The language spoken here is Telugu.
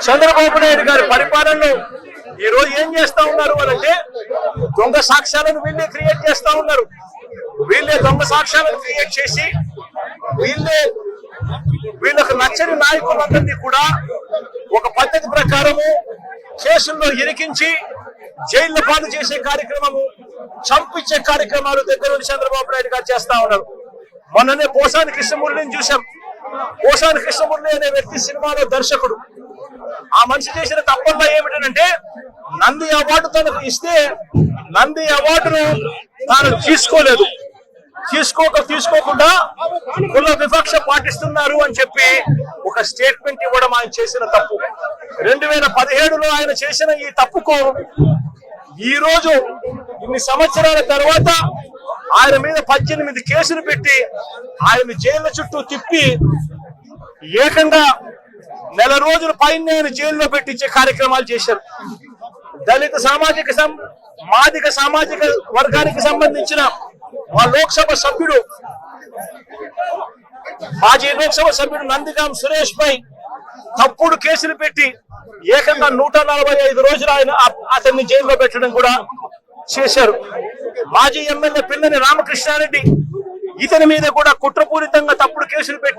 చంద్రబాబు నాయుడు గారి పరిపాలనలో ఈ రోజు ఏం చేస్తా ఉన్నారు అంటే దొంగ సాక్ష్యాలను వీళ్ళే క్రియేట్ చేస్తా ఉన్నారు. వీళ్ళే దొంగ సాక్ష్యాలను క్రియేట్ చేసి వీళ్ళకు నచ్చని నాయకులందరినీ కూడా ఒక పద్ధతి ప్రకారము కేసుల్లో ఇరికించి జైల్లో పాలు చేసే కార్యక్రమము, చంపించే కార్యక్రమాలు దగ్గర నుండి చంద్రబాబు నాయుడు గారు చేస్తా ఉన్నారు. మొన్ననే పోసాని కృష్ణమూర్తిని చూసాం. పోసాని కృష్ణమూర్తి అనే వ్యక్తి సినిమాలో దర్శకుడు. ఆ మనిషి చేసిన తప్పల్లో ఏమిటంటే నంది అవార్డు తనకు ఇస్తే నంది అవార్డును తాను తీసుకోకుండా కుల వివక్ష పాటిస్తున్నారు అని చెప్పి ఒక స్టేట్మెంట్ ఇవ్వడం ఆయన చేసిన తప్పు. 2017లో ఆయన చేసిన ఈ తప్పుకు ఈ రోజు ఇన్ని సంవత్సరాల తర్వాత ఆయన మీద 18 కేసులు పెట్టి ఆయన జైలు చుట్టూ తిప్పి ఏకంగా నెల రోజుల పైన ఆయన జైల్లో పెట్టించే కార్యక్రమాలు చేశారు. దళిత మాదిక సామాజిక వర్గానికి సంబంధించిన మా లోక్సభ సభ్యుడు, మాజీ లోక్సభ సభ్యుడు నందిగాం సురేష్ పై తప్పుడు కేసులు పెట్టి ఏకంగా 145 రోజులు అతన్ని జైల్లో పెట్టడం కూడా చేశారు. మాజీ ఎమ్మెల్యే పిల్లని రామకృష్ణారెడ్డి ఇతని మీద కూడా కుట్రపూరితంగా తప్పుడు కేసులు పెట్టి